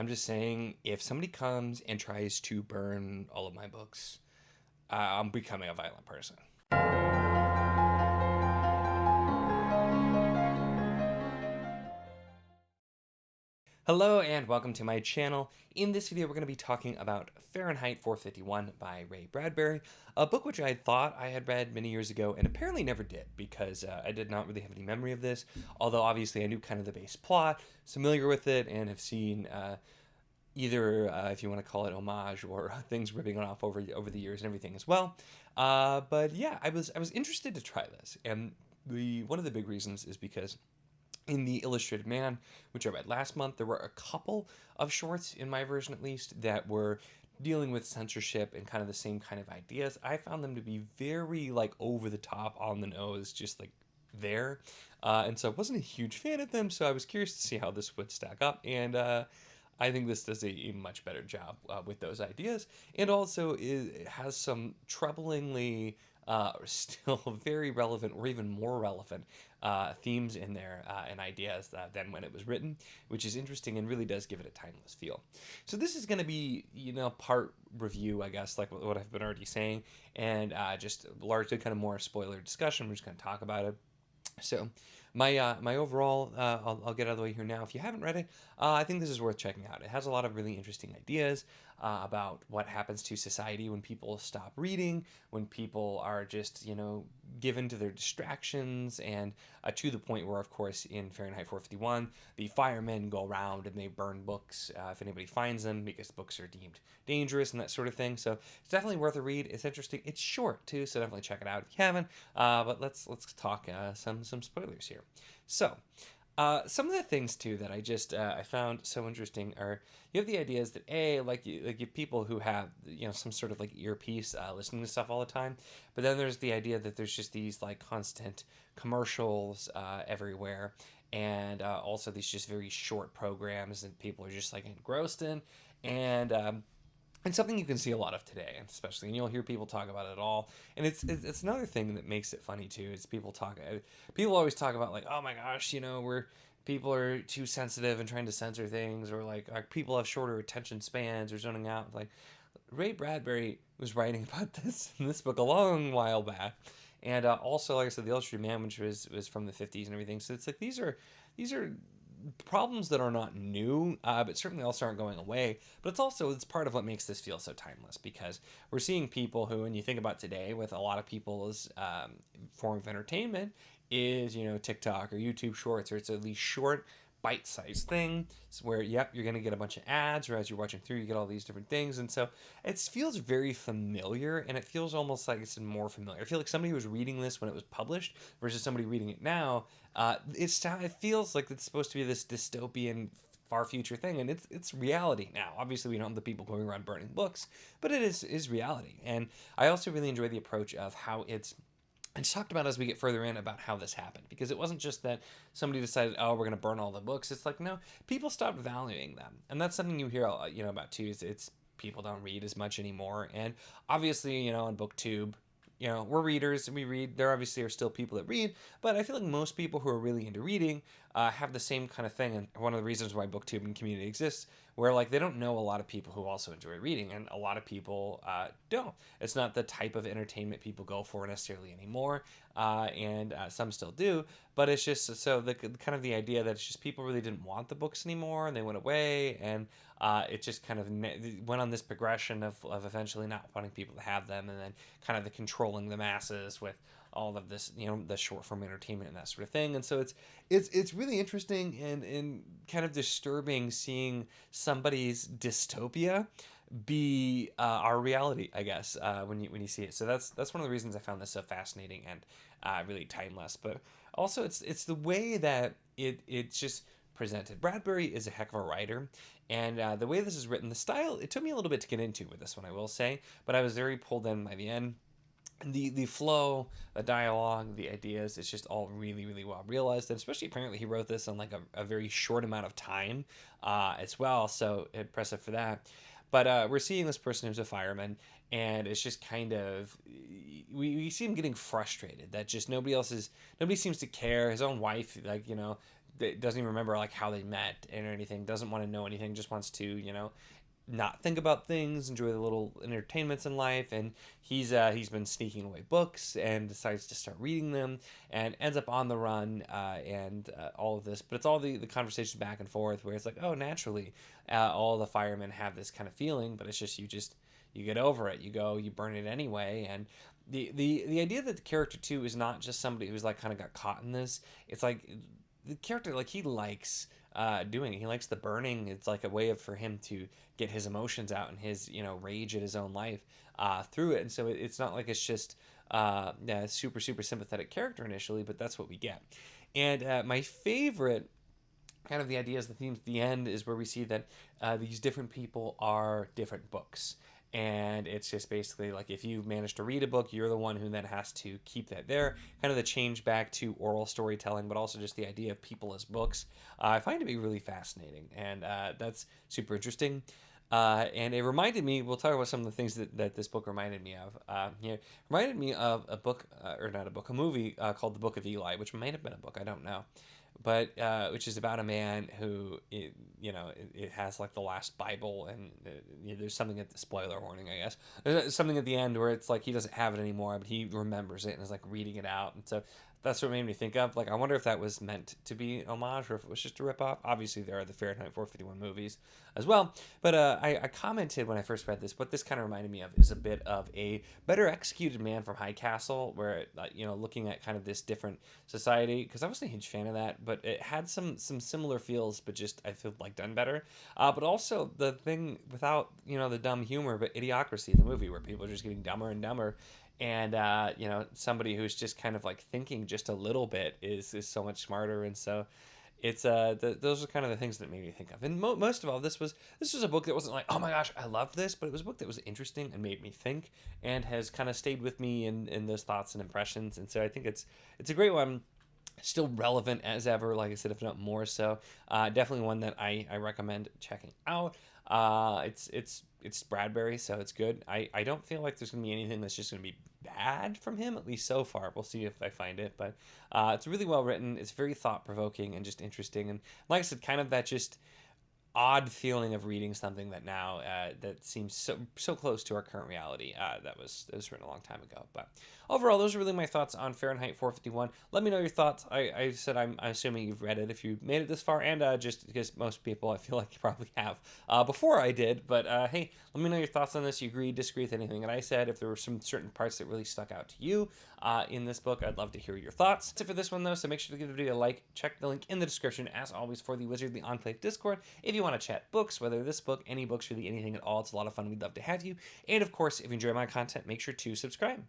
I'm just saying, if somebody comes and tries to burn all of my books, I'm becoming a violent person. Hello and welcome to my channel. In this video, we're going to be talking about Fahrenheit 451 by Ray Bradbury, a book which I thought I had read many years ago and apparently never did because I did not really have any memory of this, although obviously I knew kind of the base plot, familiar with it, and have seen either, if you want to call it homage or things ripping it off over the years and everything as well. But yeah, I was interested to try this, and one of the big reasons is because in the Illustrated Man, which I read last month, there were a couple of shorts, in my version at least, that were dealing with censorship and kind of the same kind of ideas. I found them to be very, like, over the top, on the nose, just, like, there. And so I wasn't a huge fan of them, so I was curious to see how this would stack up. And I think this does a much better job with those ideas. And also, it has some troublingly still very relevant, or even more relevant, themes in there and ideas than when it was written, which is interesting and really does give it a timeless feel. So this is going to be, part review, I guess, like what I've been already saying, and just largely kind of more spoiler discussion. We're just going to talk about it. So my overall, I'll get out of the way here now. If you haven't read it, I think this is worth checking out. It has a lot of really interesting ideas about what happens to society when people stop reading, when people are just, given to their distractions, and to the point where, of course, in Fahrenheit 451, the firemen go around and they burn books if anybody finds them, because books are deemed dangerous and that sort of thing. So it's definitely worth a read. It's interesting. It's short too, so definitely check it out if you haven't. But let's talk some spoilers here. So, some of the things too that I found so interesting are, you have the ideas that like you people who have some sort of like earpiece listening to stuff all the time, but then there's the idea that there's just these like constant commercials everywhere, and also these just very short programs that people are just like engrossed in, and and something you can see a lot of today, especially, and you'll hear people talk about it all. And it's another thing that makes it funny too. Is people always talk about, like, oh my gosh, people are too sensitive and trying to censor things, or like people have shorter attention spans or zoning out. Like, Ray Bradbury was writing about this in this book a long while back, and also, like I said, the Illustrated Man, which was from the 50s and everything. So it's like these are problems that are not new, but certainly also aren't going away. But it's part of what makes this feel so timeless, because we're seeing people who, when you think about today, with a lot of people's form of entertainment, is TikTok or YouTube Shorts, or it's at least short, bite-sized thing, where you're going to get a bunch of ads, or as you're watching through, you get all these different things. And so it feels very familiar, and it feels almost like it's more familiar. I feel like somebody who was reading this when it was published versus somebody reading it now, it feels like it's supposed to be this dystopian far future thing, and it's reality now. Obviously, we don't have the people going around burning books, but it is reality. And I also really enjoy the approach of how it's talked about as we get further in, about how this happened, because it wasn't just that somebody decided, oh, we're going to burn all the books. It's like, no, people stopped valuing them, and that's something you hear about too. Is it's people don't read as much anymore, and obviously, on BookTube, we're readers and we read. There obviously are still people that read, but I feel like most people who are really into reading have the same kind of thing. And one of the reasons why BookTube and community exists, where like they don't know a lot of people who also enjoy reading, and a lot of people don't. It's not the type of entertainment people go for necessarily anymore, and some still do. But it's just, so the kind of the idea that it's just people really didn't want the books anymore, and they went away, and it just kind of went on this progression of eventually not wanting people to have them, and then kind of the controlling the masses with all of this, the short form entertainment and that sort of thing. And so it's really interesting and kind of disturbing seeing somebody's dystopia be our reality, I guess, when you see it. So that's one of the reasons I found this so fascinating and really timeless. But also, it's the way that it's just presented. Bradbury is a heck of a writer, and the way this is written, the style, it took me a little bit to get into with this one, I will say, but I was very pulled in by the end. The flow, the dialogue, the ideas, it's just all really, really well realized. And especially, apparently, he wrote this in like a very short amount of time as well. So impressive for that. But we're seeing this person who's a fireman, and it's just kind of, we see him getting frustrated that just nobody seems to care. His own wife, like, doesn't even remember like how they met and anything. Doesn't want to know anything. Just wants to not think about things, enjoy the little entertainments in life, and he's been sneaking away books and decides to start reading them, and ends up on the run, and all of this. But it's all the conversations back and forth where it's like, oh, naturally, all the firemen have this kind of feeling, but it's just you get over it, you burn it anyway, and. The idea that the character too is not just somebody who's like kind of got caught in this. It's like the character, like, he likes doing it. He likes the burning. It's like a way for him to get his emotions out and his rage at his own life through it. And so it's not like it's just yeah, super sympathetic character initially, but that's what we get. And my favorite kind of the ideas, the themes at the end is where we see that these different people are different books. And it's just basically like if you manage to read a book, you're the one who then has to keep that there. Kind of the change back to oral storytelling, but also just the idea of people as books. I find to be really fascinating, and that's super interesting. And it reminded me, we'll talk about some of the things that this book reminded me of. Reminded me of a book, or not a book, a movie called The Book of Eli, which might have been a book, I don't know. But which is about a man who, it has like the last Bible, and there's something at the spoiler warning, I guess. There's something at the end where it's like he doesn't have it anymore, but he remembers it and is like reading it out. And so that's what it made me think of. Like, I wonder if that was meant to be homage or if it was just a ripoff. Obviously, there are the Fahrenheit 451 movies as well. But I commented when I first read this, what this kind of reminded me of is a bit of a better executed Man from High Castle, where, looking at kind of this different society, because I wasn't a huge fan of that, but it had some similar feels, but just, I feel like, done better. But also the thing without, the dumb humor, but Idiocracy, the movie, where people are just getting dumber and dumber. And somebody who's just kind of like thinking just a little bit is so much smarter. And so it's those are kind of the things that made me think of. And most of all, this was a book that wasn't like, oh my gosh, I loved this, but it was a book that was interesting and made me think, and has kind of stayed with me in those thoughts and impressions. And so I think it's a great one. Still relevant as ever, like I said, if not more so. Definitely one that I recommend checking out. It's Bradbury, so it's good. I don't feel like there's gonna be anything that's just gonna be bad from him, at least so far. We'll see if I find it, but it's really well written. It's very thought provoking and just interesting, and like I said, kind of that just odd feeling of reading something that now that seems so close to our current reality. That was written a long time ago. But overall, those are really my thoughts on Fahrenheit 451. Let me know your thoughts. I said I'm assuming you've read it if you made it this far, and just because most people I feel like you probably have before I did. But hey, let me know your thoughts on this. You agree, disagree with anything that I said? If there were some certain parts that really stuck out to you in this book, I'd love to hear your thoughts. That's it for this one, though, so make sure to give the video a like. Check the link in the description, as always, for the Wizardly Enclave Discord. If you want to chat books, whether this book, any books, really anything at all, it's a lot of fun. We'd love to have you. And of course, if you enjoy my content, make sure to subscribe.